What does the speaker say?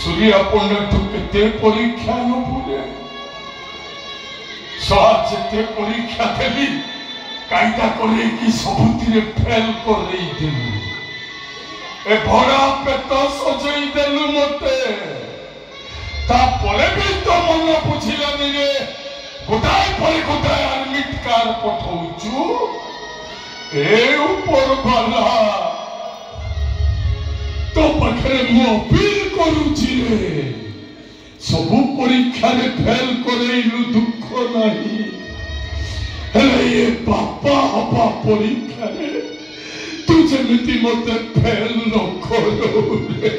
सूर्या पंडित केते परीक्षा न पूरे साचे परीक्षा देली कायदा करे कि सबुतिरे फेल कर रही दिलु ए भरा पेट सजई देलु मते ता परे भी तो मन बुझिलानी रे गोटाए परे गोटाए आर्मिट कार पठौचु ए ऊपर वाला तो पखरे मु अपील करूची रे सबु परीक्षा रे फेल करेलु दुख नहीं हेले ये बापा हपा परीक्षा रे तू जेमिति मते फेल न करो रे